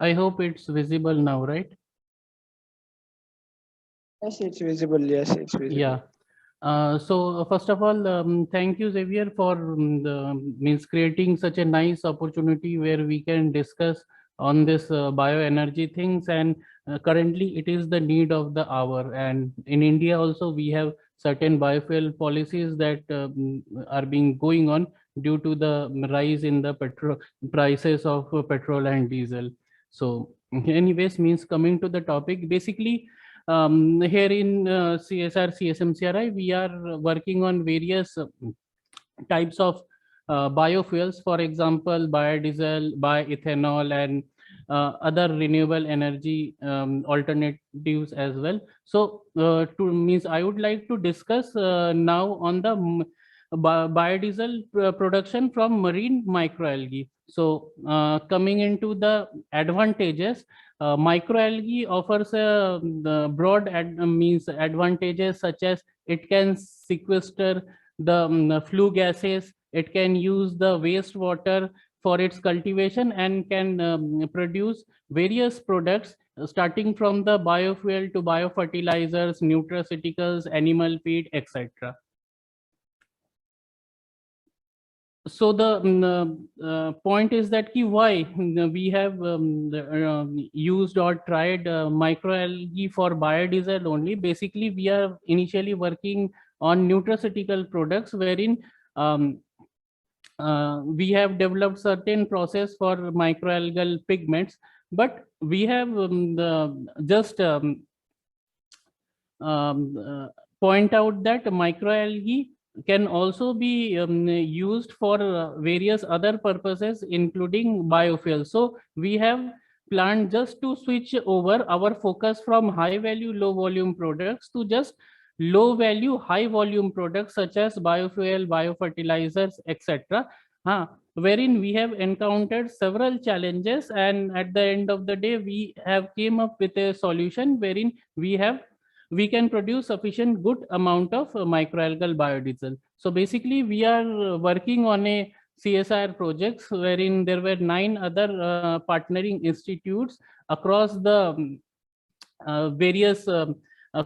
I hope it's visible now, right? Yes, it's visible. Yes, it's visible. Yeah. So first of all, thank you, Xavier, for means creating such a nice opportunity where we can discuss on this bioenergy things. And currently, it is the need of the hour. And in India also, we have certain biofuel policies that are being going on due to the rise in the petrol prices of petrol and diesel. So, anyways, means coming to the topic, basically here in CSR, CSMCRI, we are working on various types of biofuels, for example, biodiesel, bioethanol, and other renewable energy alternatives as well. So, to means I would like to discuss now on the biodiesel production from marine microalgae. So, coming into the advantages, microalgae offers a broad means advantages such as it can sequester the flue gases, it can use the wastewater for its cultivation and can produce various products starting from the biofuel to biofertilizers, nutraceuticals, animal feed, etc. So the point is that why we have used or tried microalgae for biodiesel only. Basically, we are initially working on nutraceutical products wherein um, we have developed certain process for microalgal pigments, but we have just um, uh, point out that microalgae can also be used for various other purposes, including biofuel. So we have planned just to switch over our focus from high value, low volume products to just low value, high volume products such as biofuel, biofertilizers, etc. Wherein we have encountered several challenges, and at the end of the day, we have came up with a solution wherein we can produce sufficient good amount of microalgal biodiesel. So basically, we are working on a CSR projects wherein there were 9 other partnering institutes across the various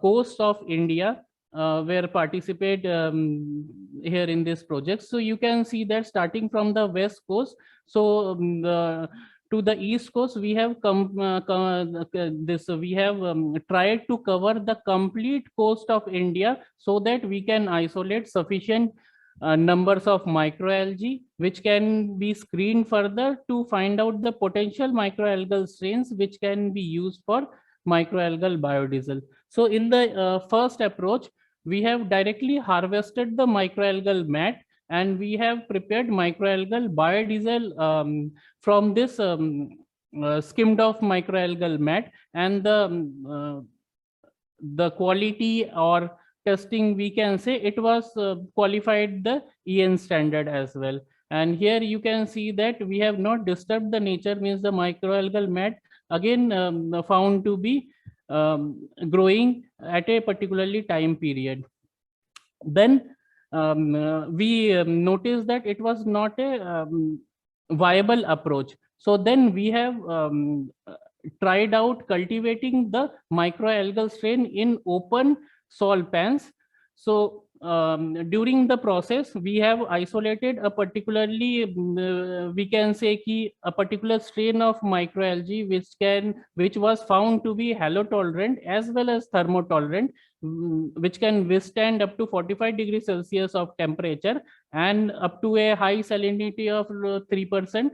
coasts of India where participate here in this project. So you can see that starting from the west coast, so to the east coast, we have we have tried to cover the complete coast of India so that we can isolate sufficient numbers of microalgae, which can be screened further to find out the potential microalgal strains which can be used for microalgal biodiesel. So in the first approach, we have directly harvested the microalgal mat and we have prepared microalgal biodiesel from this skimmed off microalgal mat, and the quality or testing, we can say it was qualified the EN standard as well. And here you can see that we have not disturbed the nature, means the microalgal mat again found to be growing at a particularly time period. Then we noticed that it was not a viable approach. So then we have tried out cultivating the microalgal strain in open soil pans. So during the process, we have isolated a particularly we can say a particular strain of microalgae which was found to be halotolerant as well as thermotolerant, which can withstand up to 45 degrees Celsius of temperature and up to a high salinity of 3%.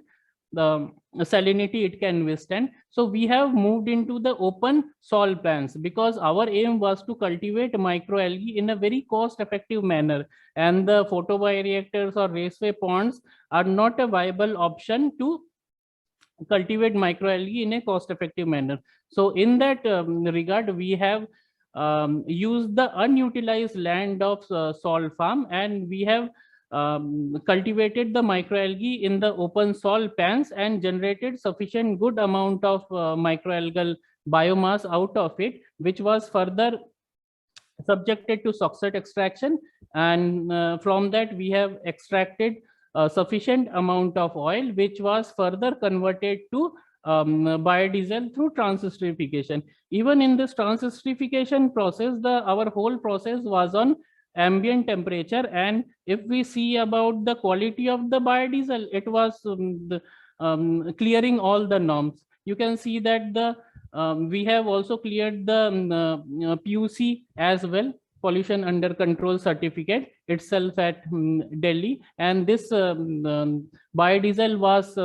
The salinity it can withstand. So we have moved into the open soil plants because our aim was to cultivate microalgae in a very cost effective manner, and the photobioreactors or raceway ponds are not a viable option to cultivate microalgae in a cost effective manner. So in that regard, we have used the unutilized land of salt farm, and we have cultivated the microalgae in the open soil pans and generated sufficient good amount of microalgal biomass out of it, which was further subjected to Soxet extraction, and from that we have extracted a sufficient amount of oil, which was further converted to biodiesel through transesterification. Even in this transesterification process, our whole process was on ambient temperature, and if we see about the quality of the biodiesel, it was clearing all the norms. You can see that we have also cleared the PUC as well, pollution under control certificate itself at Delhi, and this biodiesel was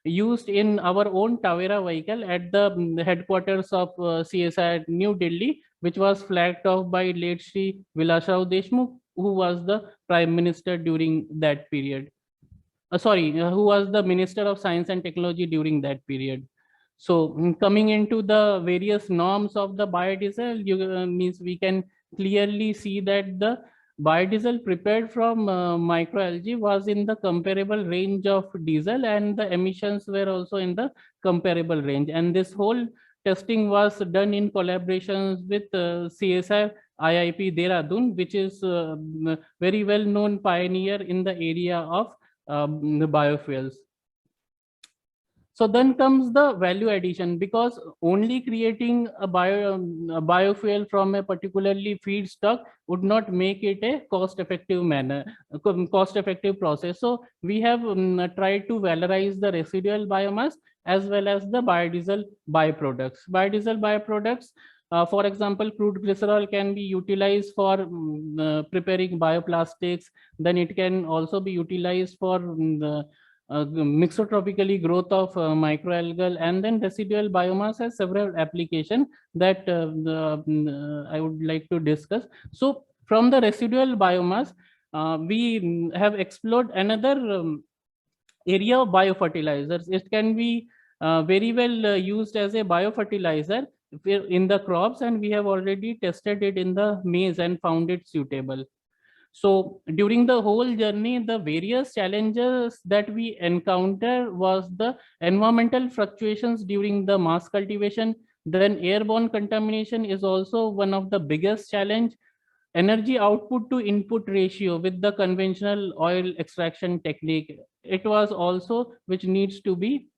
used in our own Tavera vehicle at the headquarters of CSI at New Delhi, which was flagged off by late Shri Vilasrao Deshmukh, who was the Prime Minister during that period. Who was the Minister of Science and Technology during that period. So coming into the various norms of the biodiesel, means we can clearly see that the biodiesel prepared from microalgae was in the comparable range of diesel, and the emissions were also in the comparable range. And this whole testing was done in collaborations with CSI IIP Dehradun, which is very well known pioneer in the area of the biofuels. So then comes the value addition, because only creating a biofuel from a particularly feedstock would not make it a cost-effective process. So we have tried to valorize the residual biomass as well as the biodiesel byproducts. For example, crude glycerol can be utilized for preparing bioplastics. Then it can also be utilized for the mixotropically growth of microalgal, and then residual biomass has several applications that I would like to discuss. So from the residual biomass, we have explored another area of biofertilizers. It can be very well used as a biofertilizer in the crops, and we have already tested it in the maize and found it suitable. So during the whole journey, the various challenges that we encounter was the environmental fluctuations during the mass cultivation. Then airborne contamination is also one of the biggest challenge. Energy output to input ratio with the conventional oil extraction technique, it was also which needs to be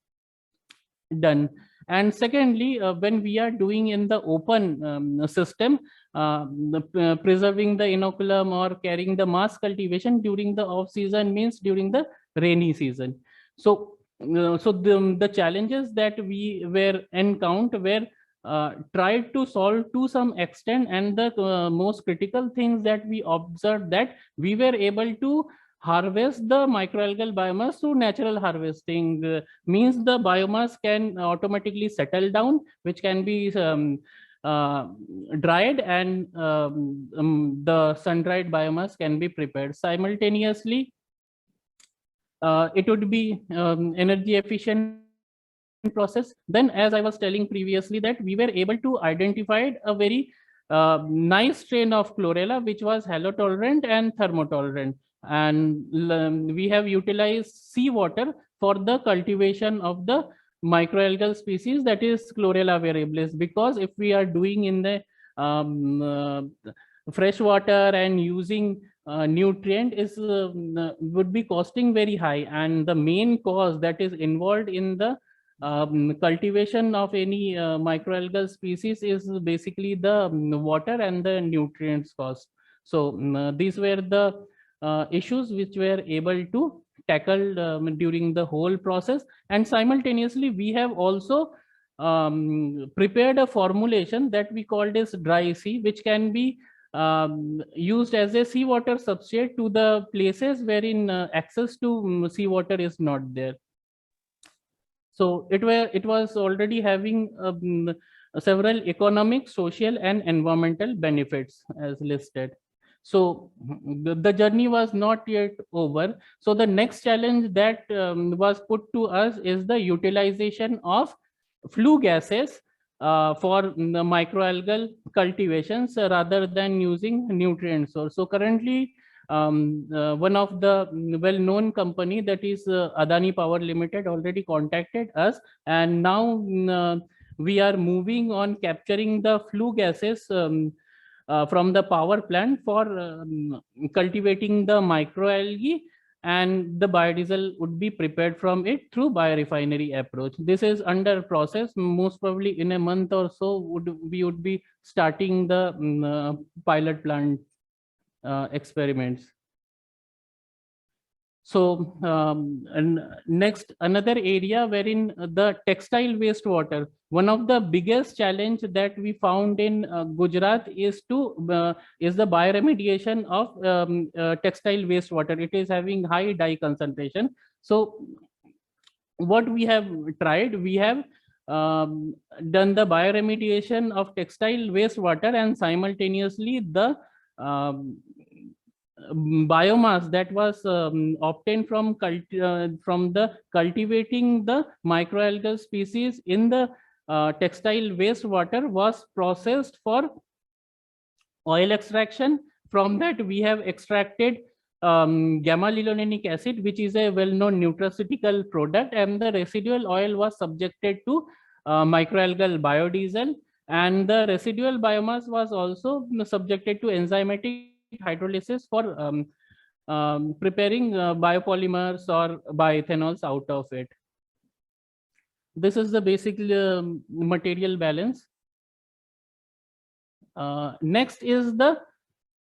done. And secondly, when we are doing in the open system, preserving the inoculum or carrying the mass cultivation during the off season means during the rainy season. So the challenges that we were encountered were tried to solve to some extent, and the most critical things that we observed, that we were able to harvest the microalgal biomass through natural harvesting. Means the biomass can automatically settle down, which can be dried, and the sun-dried biomass can be prepared simultaneously. It would be energy efficient process. Then, as I was telling previously, that we were able to identify a very nice strain of chlorella, which was halotolerant and thermotolerant. And we have utilized seawater for the cultivation of the microalgal species, that is chlorella variabilis, because if we are doing in the fresh water and using nutrient is would be costing very high, and the main cause that is involved in the cultivation of any microalgal species is basically the water and the nutrients cost. So these were the issues which were able to tackle during the whole process. And simultaneously, we have also prepared a formulation that we called as dry sea, which can be used as a seawater substrate to the places wherein access to seawater is not there. So it was already having several economic, social, and environmental benefits as listed. So the journey was not yet over. So the next challenge that was put to us is the utilization of flue gases for the microalgal cultivations rather than using nutrient source. So currently, one of the well-known company, that is Adani Power Limited, already contacted us, and now we are moving on capturing the flue gases from the power plant for cultivating the microalgae and the biodiesel would be prepared from it through biorefinery approach. This is under process. Most probably in a month or so we would be starting the pilot plant experiments. So and next, another area wherein the textile wastewater, one of the biggest challenge that we found in Gujarat is the bioremediation of textile wastewater. It is having high dye concentration. So what we have tried, we have done the bioremediation of textile wastewater, and simultaneously the biomass that was obtained from the cultivating the microalgal species in the textile wastewater was processed for oil extraction. From that we have extracted gamma linolenic acid, which is a well-known nutraceutical product, and the residual oil was subjected to microalgal biodiesel, and the residual biomass was also subjected to enzymatic hydrolysis for preparing biopolymers or bioethanols out of it. This is the basic material balance. Next is the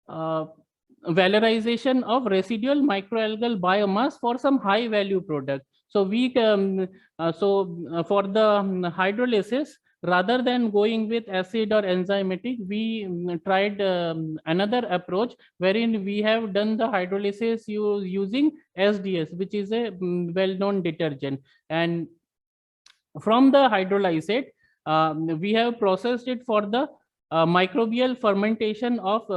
valorization of residual microalgal biomass for some high value product. So we for the hydrolysis, rather than going with acid or enzymatic, we tried another approach wherein we have done the hydrolysis using SDS, which is a well-known detergent. And from the hydrolysate, we have processed it for the microbial fermentation of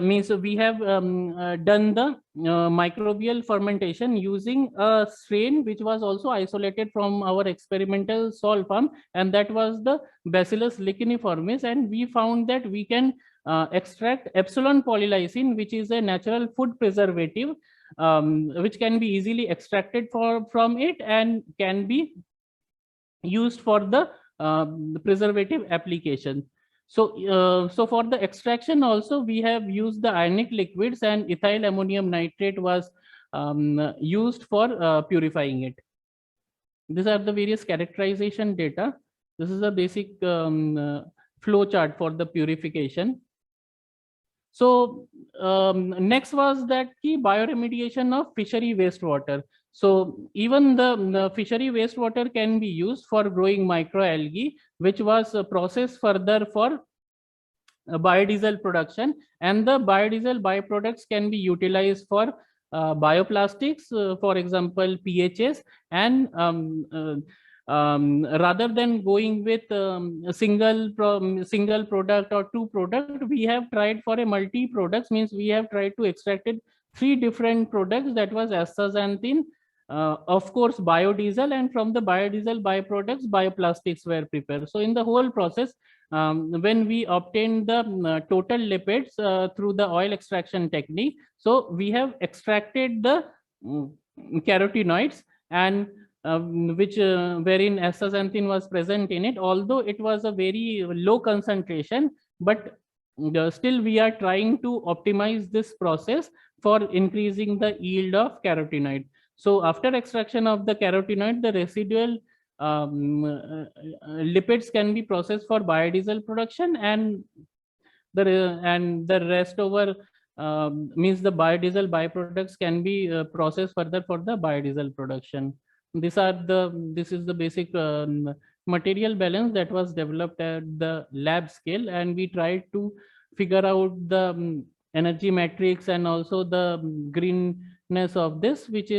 means we have done the microbial fermentation using a strain which was also isolated from our experimental salt farm, and that was the Bacillus licheniformis. And we found that we can extract epsilon polylysine, which is a natural food preservative, which can be easily extracted from it and can be used for the preservative application. So so for the extraction also we have used the ionic liquids, and ethyl ammonium nitrate was used for purifying it. These are the various characterization data. This is a basic flow chart for the purification. So next was that key bioremediation of fishery wastewater. So even the fishery wastewater can be used for growing microalgae, which was processed further for biodiesel production, and the biodiesel byproducts can be utilized for bioplastics, for example PHS, and rather than going with a single product or two product, we have tried for a multi products, means we have tried to extract 3 different products, that was astaxanthin, of course biodiesel, and from the biodiesel byproducts bioplastics were prepared. So in the whole process, when we obtained the total lipids through the oil extraction technique, so we have extracted the carotenoids, and which wherein astaxanthin was present in it, although it was a very low concentration, but still we are trying to optimize this process for increasing the yield of carotenoid. So after extraction of the carotenoid, the residual lipids can be processed for biodiesel production, and the rest over means the biodiesel byproducts can be processed further for the biodiesel production. This is the basic material balance that was developed at the lab scale, and we tried to figure out the energy matrix and also the greenness of this, which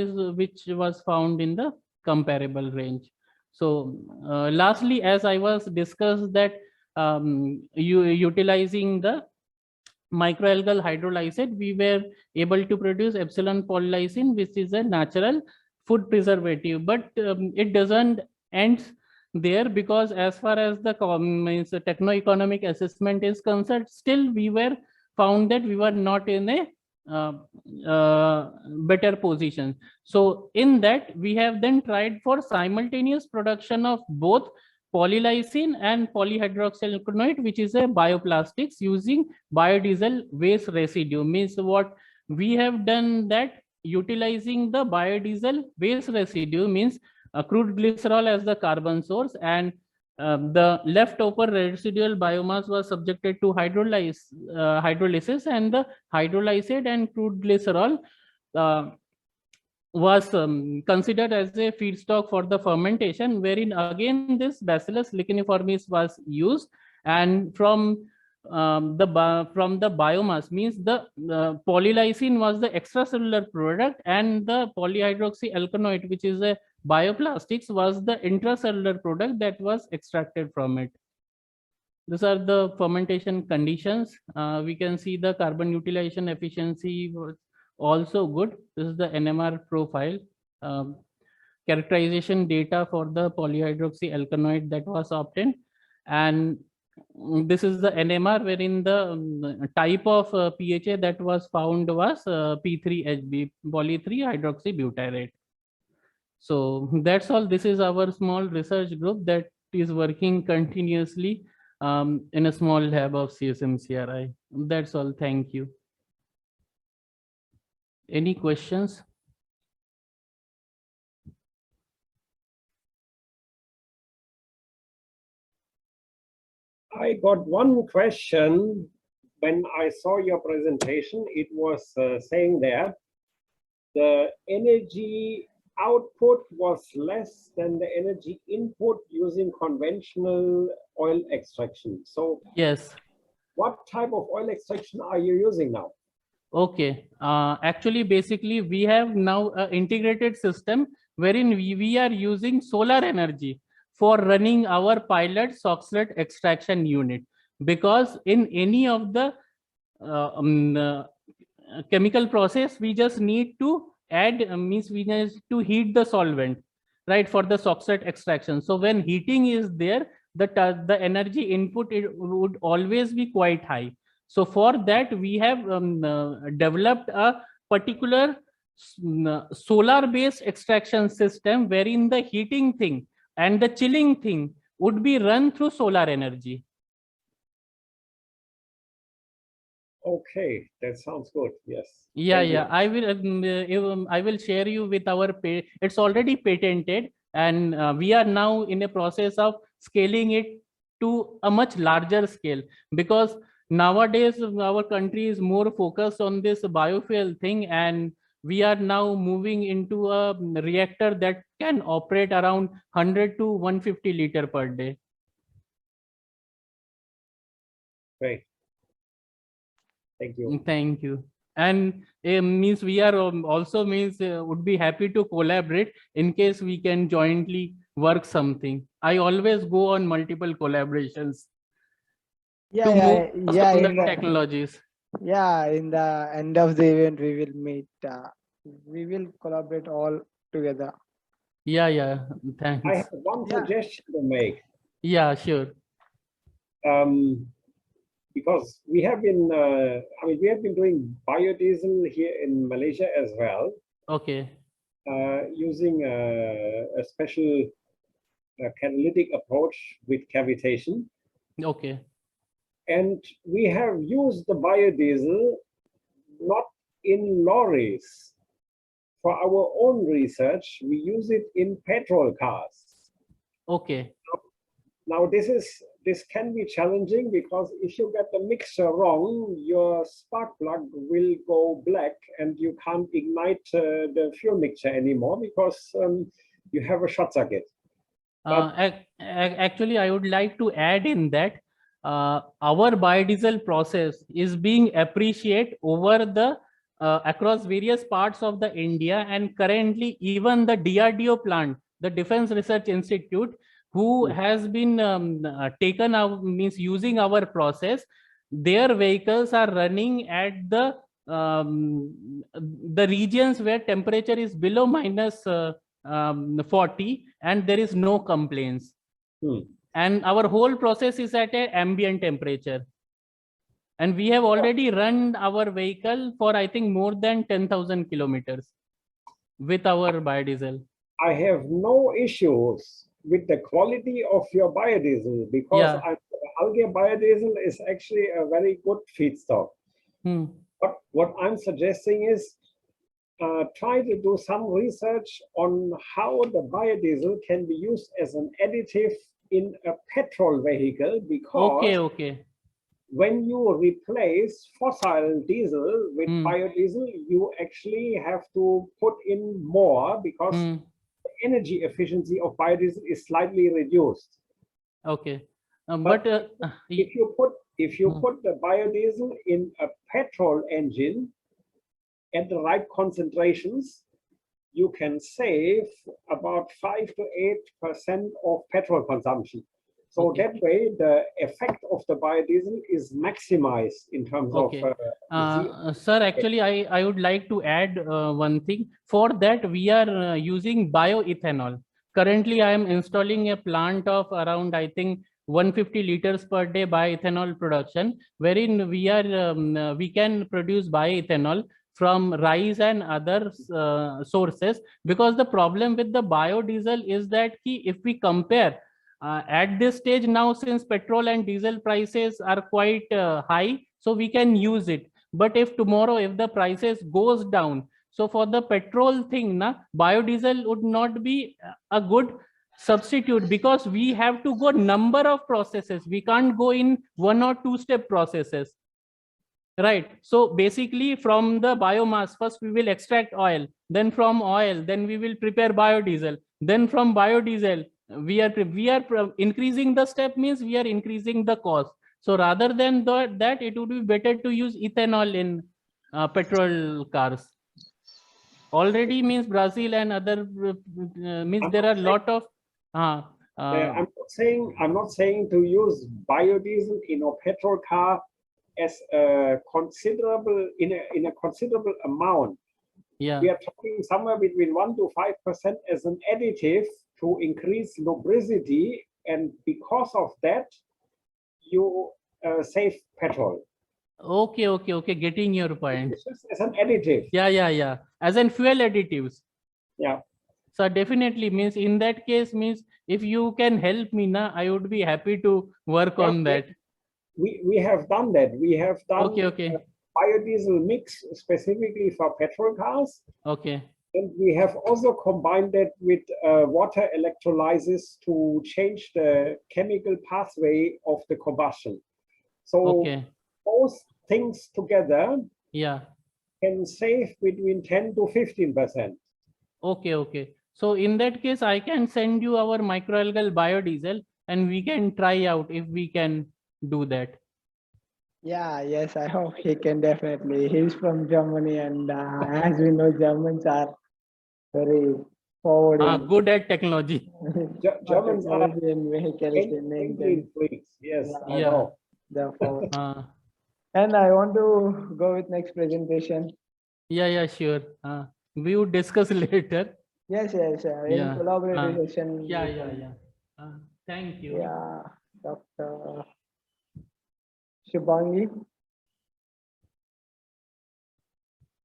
was found in the comparable range. So lastly, as I was discussed that utilizing the microalgal hydrolysate, we were able to produce epsilon polylysine, which is a natural food preservative, but it doesn't end there, because as far as the techno-economic assessment is concerned, still we were found that we were not in a better position. So in that we have then tried for simultaneous production of both polylysine and polyhydroxyalkanoate, which is a bioplastics using biodiesel waste residue. Means what we have done that utilizing the biodiesel waste residue, means crude glycerol as the carbon source, and the leftover residual biomass was subjected to hydrolysis, and the hydrolysate and crude glycerol uh, was considered as a feedstock for the fermentation, wherein again this Bacillus licheniformis was used, and from the biomass, means the polylysine was the extracellular product, and the polyhydroxyalkanoate, which is a bioplastics, was the intracellular product that was extracted from it. These are the fermentation conditions. We can see the carbon utilization efficiency was also good. This is the NMR profile. Characterization data for the polyhydroxyalkanoate that was obtained. And this is the NMR, wherein the type of PHA that was found was P3HB, poly3-hydroxybutyrate. So that's all. This is our small research group that is working continuously in a small lab of CSMCRI. That's all. Thank you. Any questions? I got one question. When I saw your presentation, it was saying that the energy output was less than the energy input using conventional oil extraction. So yes, what type of oil extraction are you using now? Okay. Actually, basically, we have now an integrated system wherein we are using solar energy for running our pilot Soxlet extraction unit, because in any of the chemical process, we just need to add, means we need to heat the solvent, right, for the Soxlet extraction. So when heating is there, the energy input, it would always be quite high. So for that, we have developed a particular solar-based extraction system wherein the heating thing and the chilling thing would be run through solar energy. Okay, that sounds good. Yes. Yeah, yeah. I will share you with our it's already patented, and we are now in a process of scaling it to a much larger scale, because nowadays our country is more focused on this biofuel thing, and we are now moving into a reactor that can operate around 100 to 150 liter per day. Great. Thank you. Thank you. And means we are also means would be happy to collaborate in case we can jointly work something. I always go on multiple collaborations to move on the technologies. Yeah, in the end of the event, we will meet. We will collaborate all together. Yeah, yeah. Thanks. I have one suggestion to make. Yeah, sure. Because we have been, we have been doing biodiesel here in Malaysia as well. Okay. Using a special catalytic approach with cavitation. Okay. And we have used the biodiesel not in lorries. For our own research, we use it in petrol cars. Okay. Now this can be challenging, because if you get the mixture wrong, your spark plug will go black and you can't ignite the fuel mixture anymore, because you have a short circuit. Actually, I would like to add in that our biodiesel process is being appreciated over the across various parts of the India, and currently even the DRDO plant, the Defense Research Institute, who has been taken out, means using our process, their vehicles are running at the regions where temperature is below minus 40, and there is no complaints. And our whole process is at an ambient temperature. And we have already run our vehicle for, I think, more than 10,000 kilometers with our biodiesel. I have no issues with the quality of your biodiesel, because algae biodiesel is actually a very good feedstock. What I'm suggesting is try to do some research on how the biodiesel can be used as an additive in a petrol vehicle, because Okay, okay. when you replace fossil diesel with Hmm. biodiesel, you actually have to put in more, because Hmm. the energy efficiency of biodiesel is slightly reduced. Okay. But if you put Hmm. the biodiesel in a petrol engine at the right concentrations, you can save about 5 to 8% of petrol consumption. So Okay. that way, the effect of the biodiesel is maximized in terms Okay. of Sir, actually, I would like to add one thing. For that, we are using bioethanol. Currently, I am installing a plant of around, I think, 150 liters per day bioethanol production, wherein we can produce bioethanol from rice and other sources. Because the problem with the biodiesel is that if we compare at this stage now, since petrol and diesel prices are quite high, so we can use it. But if tomorrow, if the prices goes down, so for the petrol thing, biodiesel would not be a good substitute, because we have to go number of processes. We can't go in 1 or 2 step processes. Right. So basically, from the biomass, first we will extract oil, then from oil, then we will prepare biodiesel. Then from biodiesel, we are increasing the step, means we are increasing the cost. So rather than that, it would be better to use ethanol in petrol cars. Already means Brazil and other means there are a lot of uh, uh, I'm not saying to use biodiesel in a petrol car as a considerable in a considerable amount. yeah. We are talking somewhere between 1 to 5% as an additive to increase lubricity, and because of that, you save petrol. Okay. Getting your point. It's just as an additive. Yeah. As in fuel additives. Yeah. So definitely means in that case, means if you can help me, I would be happy to work on that. We have done that. We have done Okay. biodiesel mix specifically for petrol cars. Okay. And we have also combined that with water electrolysis to change the chemical pathway of the combustion. So Okay. both things together Yeah. can save between 10 to 15%. Okay. So in that case, I can send you our microalgal biodiesel and we can try out if we can do that. Yeah, yes, I hope he can definitely. He's from Germany, and as we know, Germans are very forward in Good at technology. Germans are technology and vehicles in engine. freaks. Yes, Yeah. I know. Therefore, Uh, and I want to go with next presentation. yeah, sure. We would discuss later. Yes, in Yeah. collaborative session. Yeah. Thank you. Yeah, Dr. Shubhangi.